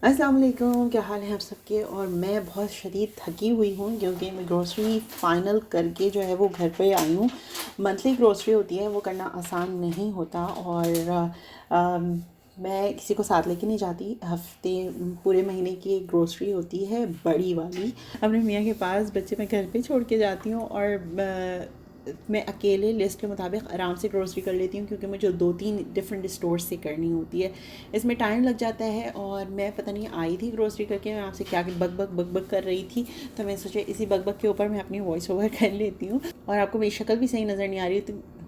अस्सलाम वालेकुम, क्या हाल है आप सबके। और मैं बहुत शदीद थकी हुई हूँ क्योंकि मैं ग्रोसरी फ़ाइनल करके जो है वो घर पे आई हूँ। मंथली ग्रोसरी होती है, वो करना आसान नहीं होता। और मैं किसी को साथ लेके नहीं जाती। हफ्ते पूरे महीने की एक ग्रोसरी होती है बड़ी वाली, अपने मियाँ के पास। बच्चे मैं घर पे छोड़ के जाती हूँ और मैं अकेले लिस्ट के मुताबिक आराम से ग्रोसरी कर लेती हूँ क्योंकि मुझे 2-3 डिफरेंट स्टोर से करनी होती है। इसमें टाइम लग जाता है। और मैं पता नहीं आई थी ग्रोसरी करके, मैं आपसे क्या बक कर रही थी, तो मैं सोचा इसी बक के ऊपर मैं अपनी वॉइस ओवर कर लेती हूँ। और आपको मेरी शक्ल भी सही नज़र नहीं आ रही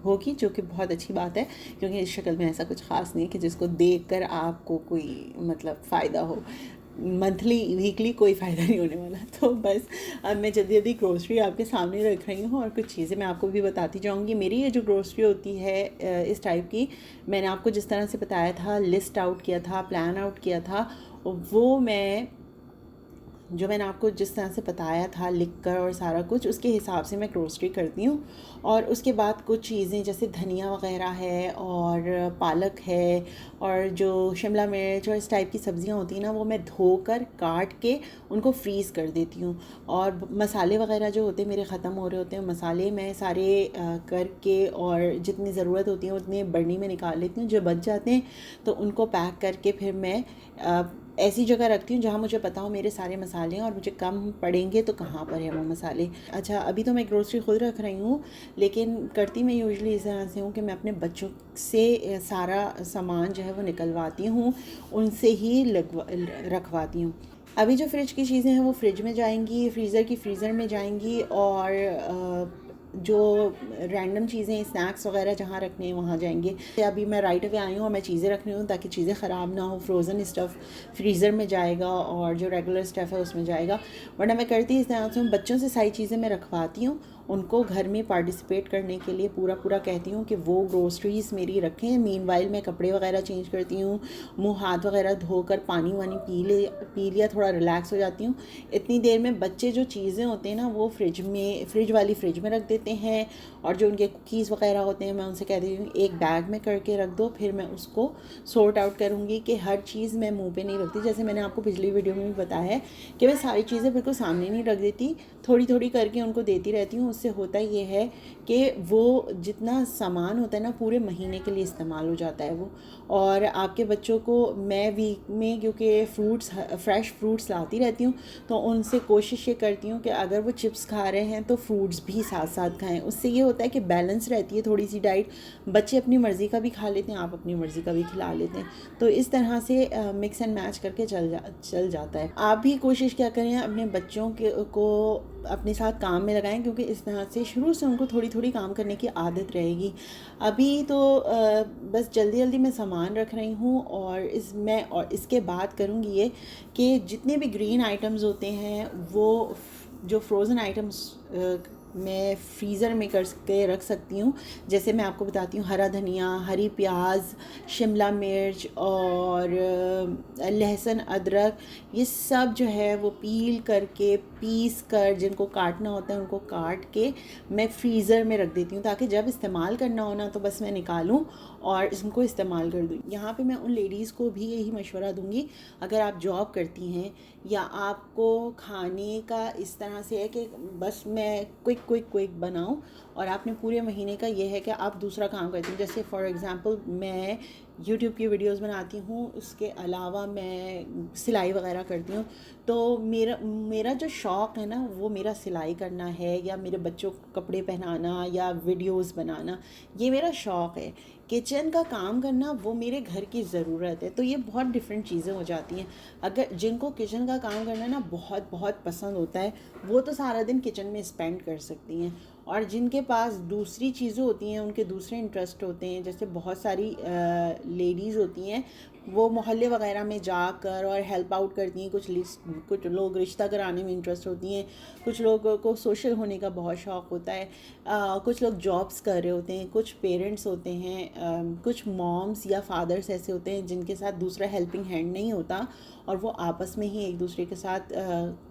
होगी, जो कि बहुत अच्छी बात है क्योंकि इस शक्ल में ऐसा कुछ ख़ास नहीं है कि जिसको देख कर आपको कोई मतलब फ़ायदा हो। मंथली वीकली कोई फ़ायदा नहीं होने वाला। तो बस अब मैं जल्दी जल्दी ग्रोसरी आपके सामने रख रही हूँ और कुछ चीज़ें मैं आपको भी बताती जाऊँगी। मेरी ये जो ग्रोसरी होती है इस टाइप की, मैंने आपको जिस तरह से बताया था, लिस्ट आउट किया था, प्लान आउट किया था, वो मैंने आपको जिस तरह से बताया था लिख कर और सारा कुछ, उसके हिसाब से मैं ग्रोसरी करती हूँ। और उसके बाद कुछ चीज़ें जैसे धनिया वगैरह है और पालक है और जो शिमला मिर्च और इस टाइप की सब्ज़ियाँ होती हैं ना, वो मैं धोकर काट के उनको फ्रीज़ कर देती हूँ। और मसाले वगैरह जो होते हैं मेरे ख़त्म हो रहे होते हैं, मसाले मैं सारे करके और जितनी ज़रूरत होती है उतनी बर्नी में निकाल लेती हूँ। जो बच जाते हैं तो उनको पैक करके फिर मैं ऐसी जगह रखती हूँ जहाँ मुझे पता हो मेरे सारे मसाले हैं और मुझे कम पड़ेंगे तो कहाँ पर है वो मसाले। अच्छा, अभी तो मैं ग्रोसरी खुद रख रही हूँ, लेकिन करती मैं यूजुअली इस तरह से हूँ कि मैं अपने बच्चों से सारा सामान जो है वो निकलवाती हूँ, उनसे ही रखवाती हूँ। अभी जो फ्रिज की चीज़ें हैं वो फ्रिज में जाएंगी, फ्रीज़र की फ्रीज़र में जाएंगी। और जो रैंडम चीज़ें स्नैक्स वगैरह जहाँ रखने हैं वहाँ जाएंगे। अभी मैं राइट अवे आई हूँ और मैं चीज़ें रख रही हूँ ताकि चीज़ें ख़राब ना हो। फ्रोज़न स्टफ़ फ्रीज़र में जाएगा और जो रेगुलर स्टफ़ है उसमें जाएगा। वरना मैं करती इस तरह से हूँ, बच्चों से सारी चीज़ें मैं रखवाती हूँ, उनको घर में पार्टिसिपेट करने के लिए पूरा कहती हूँ कि वो ग्रोसरीज़ मेरी रखें। मीनवाइल मैं कपड़े वगैरह चेंज करती हूँ, मुँह हाथ वगैरह धोकर पानी वानी पी लिया, थोड़ा रिलैक्स हो जाती हूँ। इतनी देर में बच्चे जो चीज़ें होते हैं ना वो फ्रिज वाली फ्रिज में रख देते हैं। और जो उनके कुकीज़ वगैरह होते हैं मैं उनसे कह देती हूँ एक बैग में करके रख दो। फिर मैं उसको सॉर्ट आउट करूँगी कि हर चीज़ मैं मुंह पे नहीं रखती। जैसे मैंने आपको पिछली वीडियो में भी बताया है कि मैं सारी चीज़ें बिल्कुल सामने नहीं रख देती, थोड़ी थोड़ी करके उनको देती रहती हूँ। उससे होता ये है कि वो जितना सामान होता है ना पूरे महीने के लिए इस्तेमाल हो जाता है वो। और आपके बच्चों को मैं वीक में, क्योंकि फ्रेश फ्रूट्स लाती रहती हूँ, तो उनसे कोशिश ये करती हूँ कि अगर वो चिप्स खा रहे हैं तो फ्रूट्स भी साथ साथ खाएं। उससे ये होता है कि बैलेंस रहती है थोड़ी सी डाइट। बच्चे अपनी मर्ज़ी का भी खा लेते हैं, आप अपनी मर्ज़ी का भी खिला लेते हैं। तो इस तरह से मिक्स एंड मैच करके चल जाता है। आप भी कोशिश क्या करें अपने बच्चों को अपने साथ काम में लगाएं, क्योंकि इस तरह से शुरू से उनको थोड़ी थोड़ी काम करने की आदत रहेगी। अभी तो बस जल्दी जल्दी मैं सामान रख रही हूँ। और इसके बाद करूँगी ये कि जितने भी ग्रीन आइटम्स होते हैं वो जो फ्रोज़न आइटम्स मैं फ्रीज़र में करके रख सकती हूँ। जैसे मैं आपको बताती हूँ, हरा धनिया, हरी प्याज, शिमला मिर्च और लहसुन, अदरक, ये सब जो है वो पील करके पीस कर जिनको काटना होता है उनको काट के मैं फ्रीज़र में रख देती हूँ, ताकि जब इस्तेमाल करना हो ना तो बस मैं निकालूँ और इसको इस्तेमाल कर दूँ। यहाँ पे मैं उन लेडीज़ को भी यही मशवरा दूँगी, अगर आप जॉब करती हैं या आपको खाने का इस तरह से है कि बस मैं क्विक बनाऊं और आपने पूरे महीने का ये है कि आप दूसरा काम करती हैं। जैसे फॉर एग्ज़ाम्पल मैं यूट्यूब की वीडियोस बनाती हूँ, उसके अलावा मैं सिलाई वगैरह करती हूँ। तो मेरा जो शौक़ है ना वो मेरा सिलाई करना है, या मेरे बच्चों को कपड़े पहनाना या वीडियोस बनाना, ये मेरा शौक़ है। किचन का काम करना वो मेरे घर की ज़रूरत है। तो ये बहुत डिफरेंट चीज़ें हो जाती हैं। अगर जिनको किचन का काम करना ना बहुत बहुत पसंद होता है, वो तो सारा दिन किचन में स्पेंड कर सकती हैं। और जिनके पास दूसरी चीज़ें होती हैं, उनके दूसरे इंटरेस्ट होते हैं, जैसे बहुत सारी लेडीज़ होती हैं वो मोहल्ले वगैरह में जाकर और हेल्प आउट करती हैं। कुछ लोग रिश्ता कराने में इंटरेस्ट होती हैं, कुछ लोगों को सोशल होने का बहुत शौक़ होता है, कुछ लोग जॉब्स कर रहे होते हैं, कुछ पेरेंट्स होते हैं, कुछ मॉम्स या फादर्स ऐसे होते हैं जिनके साथ दूसरा हेल्पिंग हैंड नहीं होता और वो आपस में ही एक दूसरे के साथ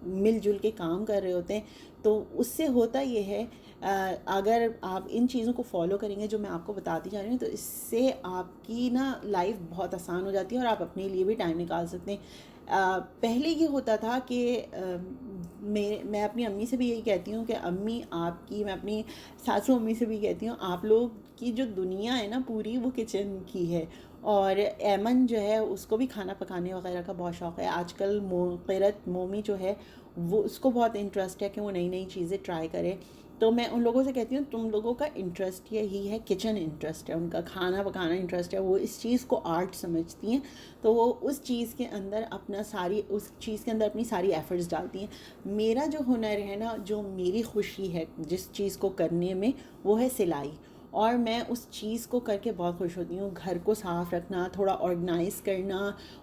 मिलजुल के काम कर रहे होते हैं। तो उससे होता ये है, अगर आप इन चीज़ों को फॉलो करेंगे जो मैं आपको बताती जा रही हूँ, तो इससे आपकी ना लाइफ बहुत आसान हो जाती है और आप अपने लिए भी टाइम निकाल सकते हैं। पहले ये होता था कि मैं अपनी अम्मी से भी यही कहती हूँ कि अम्मी आपकी, मैं अपनी सासू अम्मी से भी कहती हूँ, आप लोग की जो दुनिया है ना पूरी, वो किचन की है। और ऐमन जो है उसको भी खाना पकाने वगैरह का बहुत शौक़ है। आजकल क़िरत मोमी जो है वो, उसको बहुत इंटरेस्ट है कि वो नई नई चीज़ें ट्राई करे। तो मैं उन लोगों से कहती हूँ तुम लोगों का इंटरेस्ट यही है, किचन इंटरेस्ट है, उनका खाना पकाना इंटरेस्ट है, वो इस चीज़ को आर्ट समझती हैं, तो वो उस चीज़ के अंदर उस चीज़ के अंदर अपनी सारी एफ़र्ट्स डालती हैं। मेरा जो हुनर है ना, जो मेरी खुशी है जिस चीज़ को करने में, वो है सिलाई। और मैं उस चीज़ को करके बहुत खुश होती हूँ। घर को साफ़ रखना, थोड़ा ऑर्गेनाइज़ करना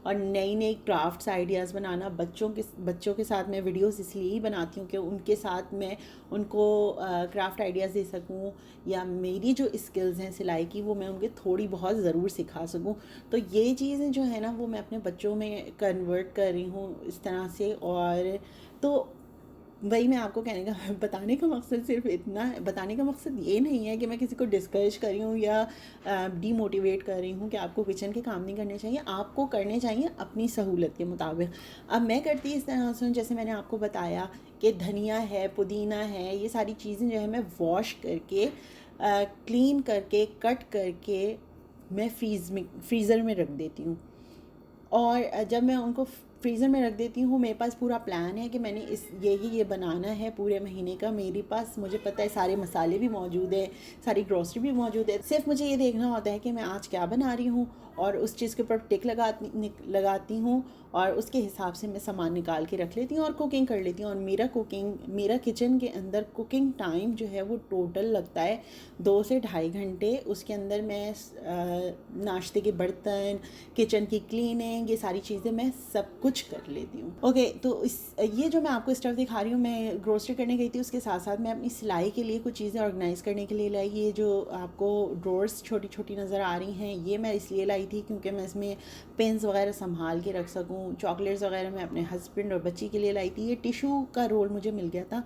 और नई नई क्राफ्ट्स आइडियाज़ बनाना। बच्चों के साथ मैं वीडियोस इसलिए ही बनाती हूँ कि उनके साथ मैं उनको क्राफ्ट आइडियाज़ दे सकूँ, या मेरी जो स्किल्स हैं सिलाई की वो मैं उनके थोड़ी बहुत ज़रूर सिखा सकूँ। तो ये चीज़ें जो है ना वो मैं अपने बच्चों में कन्वर्ट कर रही हूँ इस तरह से। और तो वही मैं आपको बताने का मकसद सिर्फ इतना है, बताने का मकसद ये नहीं है कि मैं किसी को डिस्करेज कर रही हूँ या डीमोटिवेट कर रही हूँ कि आपको किचन के काम नहीं करने चाहिए। आपको करने चाहिए अपनी सहूलत के मुताबिक। अब मैं करती इस तरह से, जैसे मैंने आपको बताया कि धनिया है, पुदीना है, ये सारी चीज़ें जो है मैं वॉश करके क्लीन करके कट करके मैं फ्रीज़र में रख देती हूँ। और जब मैं उनको फ्रीज़र में रख देती हूँ, मेरे पास पूरा प्लान है कि मैंने ये बनाना है पूरे महीने का। मेरे पास, मुझे पता है, सारे मसाले भी मौजूद है, सारी ग्रोसरी भी मौजूद है। सिर्फ मुझे ये देखना होता है कि मैं आज क्या बना रही हूँ और उस चीज़ के ऊपर टिक लगाती हूँ और उसके हिसाब से मैं सामान निकाल के रख लेती हूँ और कुकिंग कर लेती हूँ। और मेरा किचन के अंदर कुकिंग टाइम जो है वो टोटल लगता है 2 से ढाई घंटे। उसके अंदर मैं नाश्ते के बर्तन, किचन की क्लीनिंग, ये सारी चीज़ें मैं सब कुछ कर लेती हूँ। ओके, तो ये जो मैं आपको स्टफ़ दिखा रही हूँ, मैं ग्रोसरी करने गई थी, उसके साथ साथ मैं अपनी सिलाई के लिए कुछ चीज़ें ऑर्गेनाइज़ करने के लिए लाई। ये जो आपको ड्रॉर्स छोटी छोटी नज़र आ रही हैं, ये मैं इसलिए लाई थी क्योंकि मैं इसमें पेन्स वगैरह संभाल के रख सकूँ। चॉकलेट्स वगैरह मैं अपने हस्बैंड और बच्ची के लिए लाई थी। ये टिशू का रोल मुझे मिल गया था।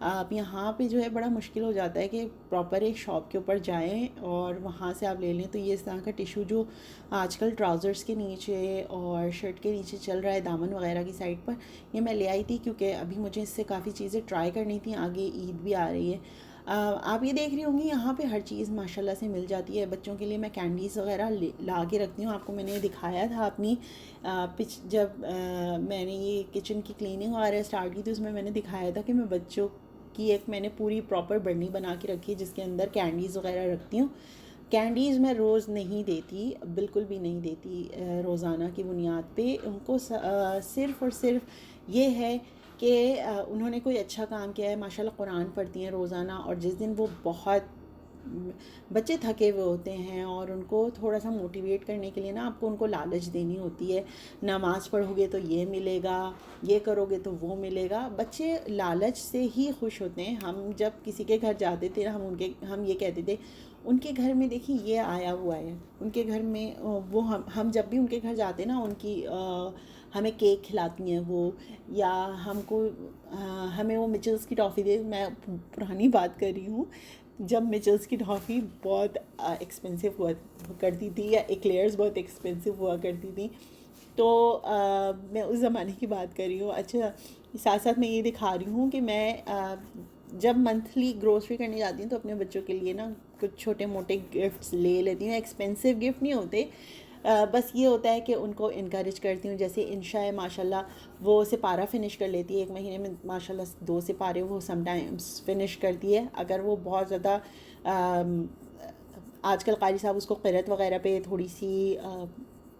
आप यहाँ पे जो है बड़ा मुश्किल हो जाता है कि प्रॉपर एक शॉप के ऊपर जाएं और वहाँ से आप ले लें। तो ये इस तरह का टिशू जो आजकल ट्राउज़र्स के नीचे और शर्ट के नीचे चल रहा है, दामन वगैरह की साइड पर, ये मैं ले आई थी क्योंकि अभी मुझे इससे काफ़ी चीज़ें ट्राई करनी थी। आगे ईद भी आ रही है। आप ये देख रही होंगी यहाँ पे हर चीज़ माशाल्लाह से मिल जाती है। बच्चों के लिए मैं कैंडीज़ वगैरह ला के रखती हूँ। आपको मैंने दिखाया था अपनी जब मैंने ये किचन की क्लीनिंग वगैरह स्टार्ट की थी, उसमें मैंने दिखाया था कि मैं बच्चों की एक मैंने पूरी प्रॉपर बर्नी बना के रखी है जिसके अंदर कैंडीज़ वगैरह रखती हूँ। कैंडीज़ मैं रोज़ नहीं देती, बिल्कुल भी नहीं देती रोज़ाना की बुनियाद पे। उनको सिर्फ़ और सिर्फ ये है कि उन्होंने कोई अच्छा काम किया है। माशाल्लाह कुरान पढ़ती हैं रोज़ाना, और जिस दिन वो बहुत बच्चे थके हुए होते हैं और उनको थोड़ा सा मोटिवेट करने के लिए ना आपको उनको लालच देनी होती है। नमाज़ पढ़ोगे तो ये मिलेगा, ये करोगे तो वो मिलेगा। बच्चे लालच से ही खुश होते हैं। हम जब किसी के घर जाते थे ना, हम ये कहते थे उनके घर में देखिए ये आया हुआ है। उनके घर में वो हम जब भी उनके घर जाते ना, हमें केक खिलाती हैं वो, या हमें वो मिचल्स की टॉफ़ी दे। मैं पुरानी बात कर रही हूँ जब मिचल्स की टॉफ़ी बहुत एक्सपेंसिव हुआ करती थी, या एक्लेयर्स बहुत एक्सपेंसिव हुआ करती थी। तो मैं उस ज़माने की बात कर रही हूँ। अच्छा, साथ साथ मैं ये दिखा रही हूँ कि मैं जब मंथली ग्रोसरी करने जाती हूँ तो अपने बच्चों के लिए ना कुछ छोटे मोटे गिफ्ट्स ले लेती हूँ। एक्सपेंसिव गिफ्ट नहीं होते, बस ये होता है कि उनको इनकरेज करती हूँ। जैसे इंशा है माशाल्लाह, वो सिपारा फ़िनिश कर लेती है एक महीने में माशाल्लाह 2 सिपारे वो समटाइम्स फ़िनिश करती है। अगर वो बहुत ज़्यादा आजकल क़ारी साहब उसको क़िरत वगैरह पे थोड़ी सी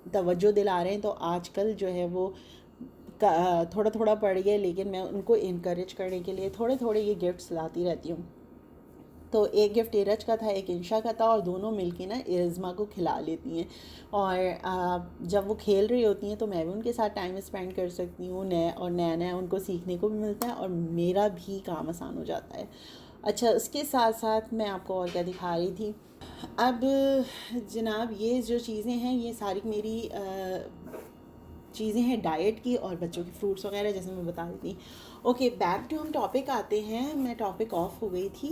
तवज्जो दिला रहे हैं, तो आजकल जो है वो थोड़ा थोड़ा पड़ गया, लेकिन मैं उनको इनकरेज करने के लिए थोड़े थोड़े ये गिफ्ट्स लाती रहती हूँ। तो एक गिफ्ट इरज का था, एक इंशा का था, और दोनों मिलके ना इज़मा को खिला लेती हैं। और जब वो खेल रही होती हैं तो मैं भी उनके साथ टाइम स्पेंड कर सकती हूँ। नया नया उनको सीखने को भी मिलता है और मेरा भी काम आसान हो जाता है। अच्छा, उसके साथ साथ मैं आपको और क्या दिखा रही थी। अब जनाब, ये जो चीज़ें हैं ये सारी मेरी चीज़ें हैं डाइट की और बच्चों के फ्रूट्स वगैरह, जैसे मैं बता रही थी। ओके, बैक टू हम टॉपिक आते हैं। मैं टॉपिक ऑफ हो गई थी।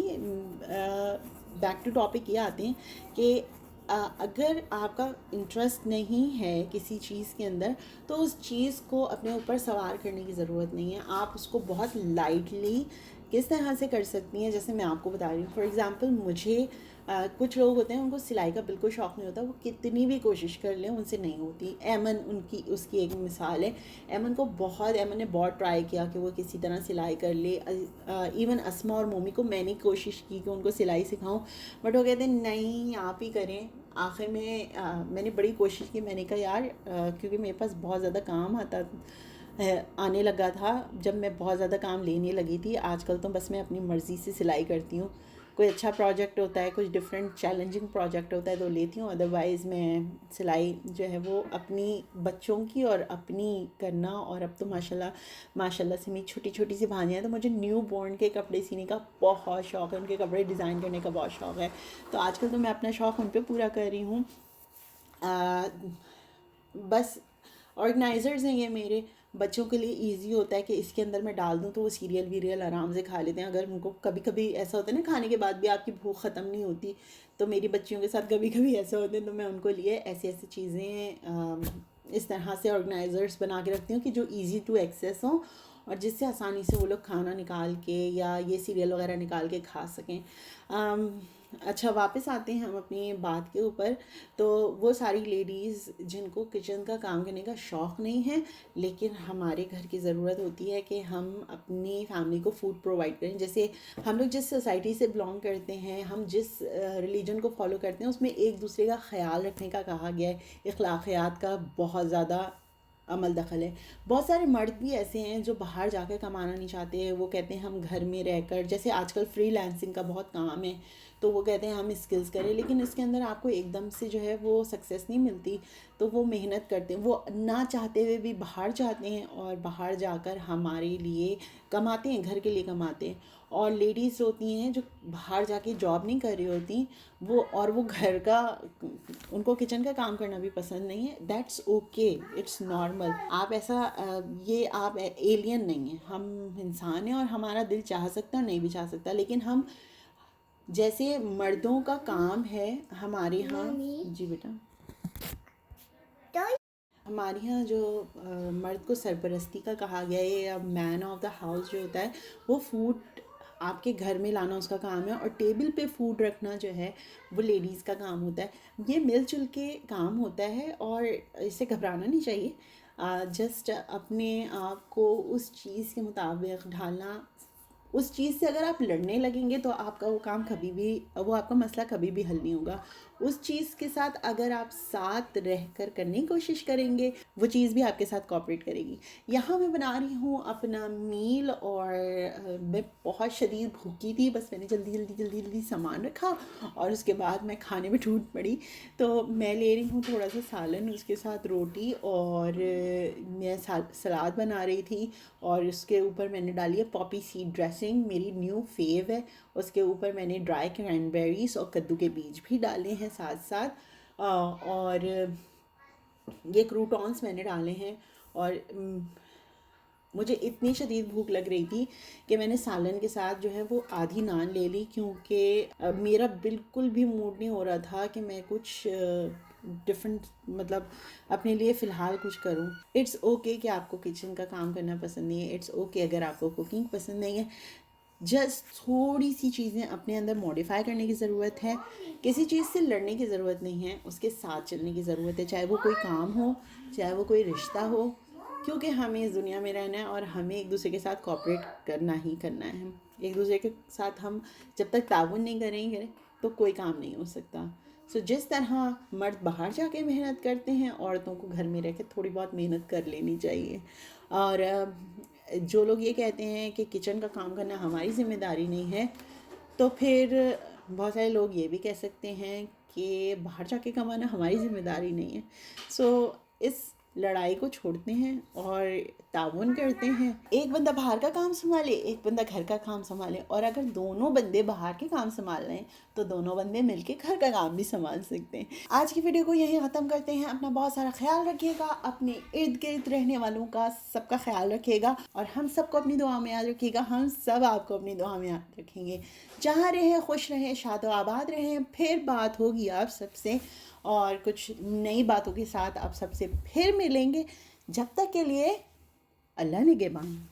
बैक टू टॉपिक ये आते हैं कि अगर आपका इंटरेस्ट नहीं है किसी चीज़ के अंदर तो उस चीज़ को अपने ऊपर सवार करने की ज़रूरत नहीं है। आप उसको बहुत लाइटली किस तरह से कर सकती हैं, जैसे मैं आपको बता रही हूँ। फॉर एग्ज़ाम्पल मुझे कुछ लोग होते हैं उनको सिलाई का बिल्कुल शौक़ नहीं होता, वो कितनी भी कोशिश कर लें उनसे नहीं होती। एमन उनकी उसकी एक मिसाल है। एमन ने बहुत ट्राई किया कि वो किसी तरह सिलाई कर ले। इवन अस्मा और मोमी को मैंने कोशिश की कि उनको सिलाई सिखाऊं, बट वो कहते हैं नहीं आप ही करें। आखिर में मैंने बड़ी कोशिश की। मैंने कहा यार क्योंकि मेरे पास बहुत ज़्यादा काम आने लगा था जब मैं बहुत ज़्यादा काम लेने लगी थी। आजकल तो बस मैं अपनी मर्ज़ी से सिलाई करती हूँ। कोई अच्छा प्रोजेक्ट होता है, कुछ डिफरेंट चैलेंजिंग प्रोजेक्ट होता है तो लेती हूँ, अदरवाइज़ मैं सिलाई जो है वो अपनी बच्चों की और अपनी करना। और अब तो माशाल्लाह से मेरी छोटी छोटी सी भांजियाँ हैं, तो मुझे न्यू बॉर्न के कपड़े सीने का बहुत शौक़ है, उनके कपड़े डिज़ाइन करने का बहुत शौक़ है। तो आजकल तो मैं अपना शौक़ उन पर पूरा कर रही हूँ। बस ऑर्गेनाइज़र्स हैं ये मेरे। बच्चों के लिए इजी होता है कि इसके अंदर मैं डाल दूँ तो वो सीरियल वीरियल आराम से खा लेते हैं। अगर उनको कभी कभी ऐसा होता है ना, खाने के बाद भी आपकी भूख ख़त्म नहीं होती, तो मेरी बच्चियों के साथ कभी कभी ऐसा होता है, तो मैं उनको लिए ऐसी ऐसी चीज़ें इस तरह से ऑर्गेनाइज़र्स बना के रखती हूँ कि जो ईज़ी टू एक्सेस हों और जिससे आसानी से वो लोग खाना निकाल के या ये सीरियल वगैरह निकाल के खा सकें। अच्छा, वापस आते हैं हम अपनी बात के ऊपर। तो वो सारी लेडीज़ जिनको किचन का काम करने का शौक़ नहीं है, लेकिन हमारे घर की ज़रूरत होती है कि हम अपनी फैमिली को फूड प्रोवाइड करें। जैसे हम लोग जिस सोसाइटी से बिलोंग करते हैं, हम जिस रिलीजन को फॉलो करते हैं, उसमें एक दूसरे का ख़्याल रखने का कहा गया है। अखलाक़ियात का बहुत ज़्यादा अमल दखल है। बहुत सारे मर्द भी ऐसे हैं जो बाहर जाकर कमाना नहीं चाहते हैं। वो कहते हैं हम घर में रहकर, जैसे आजकल फ्रीलांसिंग का बहुत काम है, तो वो कहते हैं हम स्किल्स करें, लेकिन इसके अंदर आपको एकदम से जो है वो सक्सेस नहीं मिलती। तो वो मेहनत करते हैं, वो ना चाहते हुए भी बाहर जाते हैं और बाहर जाकर हमारे लिए कमाते हैं, घर के लिए कमाते हैं। और लेडीज़ होती हैं जो बाहर जाके जॉब नहीं कर रही होती, वो घर का, उनको किचन का काम करना भी पसंद नहीं है। That's okay, it's normal. आप ऐसा ये आप एलियन नहीं हैं, हम इंसान हैं और हमारा दिल चाह सकता है, नहीं भी चाह सकता। लेकिन हम जैसे मर्दों का काम है हमारे यहाँ, जी बेटा, हमारे यहाँ जो मर्द को सरपरस्ती का कहा गया है या मैन ऑफ द हाउस जो होता है, वो फूड आपके घर में लाना उसका काम है, और टेबल पे फूड रखना जो है वो लेडीज़ का काम होता है। ये मिलजुल के काम होता है और इससे घबराना नहीं चाहिए। जस्ट अपने आप को उस चीज़ के मुताबिक ढालना। उस चीज़ से अगर आप लड़ने लगेंगे तो आपका वो काम कभी भी, वो आपका मसला कभी भी हल नहीं होगा। उस चीज़ के साथ अगर आप साथ रहकर करने की कोशिश करेंगे, वो चीज़ भी आपके साथ कोऑपरेट करेगी। यहाँ मैं बना रही हूँ अपना मील और मैं बहुत शदीद भूखी थी, बस मैंने जल्दी सामान रखा और उसके बाद मैं खाने में टूट पड़ी। तो मैं ले रही हूँ थोड़ा सा सालन, उसके साथ रोटी, और मैं सलाद बना रही थी, और उसके ऊपर मैंने डाली है पॉपी सीड ड्रेसिंग, मेरी न्यू फेव है। उसके ऊपर मैंने ड्राई क्रैनबेरीज और कद्दू के बीज भी डाले हैं साथ साथ, और ये क्रूटॉन्स मैंने डाले हैं। और मुझे इतनी शदीद भूख लग रही थी कि मैंने सालन के साथ जो है वो आधी नान ले ली, क्योंकि मेरा बिल्कुल भी मूड नहीं हो रहा था कि मैं कुछ डिफरेंट मतलब अपने लिए फ़िलहाल कुछ करूं। इट्स ओके कि आपको किचन का काम करना पसंद नहीं है, इट्स ओके अगर आपको कुकिंग पसंद नहीं है। जस्ट थोड़ी सी चीज़ें अपने अंदर मॉडिफाई करने की ज़रूरत है। किसी चीज़ से लड़ने की ज़रूरत नहीं है, उसके साथ चलने की ज़रूरत है, चाहे वो कोई काम हो, चाहे वो कोई रिश्ता हो, क्योंकि हमें इस दुनिया में रहना है और हमें एक दूसरे के साथ कोऑपरेट करना ही करना है। एक दूसरे के साथ हम जब तक ताउन नहीं करेंगे तो कोई काम नहीं हो सकता। सो जिस तरह मर्द बाहर जाके मेहनत करते हैं, औरतों को घर में रह के थोड़ी बहुत मेहनत कर लेनी चाहिए। और जो लोग ये कहते हैं कि किचन का काम करना हमारी ज़िम्मेदारी नहीं है, तो फिर बहुत सारे लोग ये भी कह सकते हैं कि बाहर जाके कमाना हमारी ज़िम्मेदारी नहीं है। सो इस लड़ाई को छोड़ते हैं और ताउन करते हैं। एक बंदा बाहर का काम संभाले, एक बंदा घर का काम संभाले, और अगर दोनों बंदे बाहर के काम संभाल रहे हैं तो दोनों बंदे मिलके घर का काम भी संभाल सकते हैं। आज की वीडियो को यहीं ख़त्म करते हैं। अपना बहुत सारा ख्याल रखिएगा, अपने इर्द गिर्द रहने वालों का सबका ख्याल रखिएगा, और हम सबको अपनी दुआ में याद रखिएगा। हम सब आपको अपनी दुआ में याद रखेंगे। जहाँ रहें खुश रहें, शाद आबाद रहें। फिर बात होगी आप सबसे और कुछ नई बातों के साथ आप सबसे फिर मिलेंगे। जब तक के लिए अल्लाह निगहबान।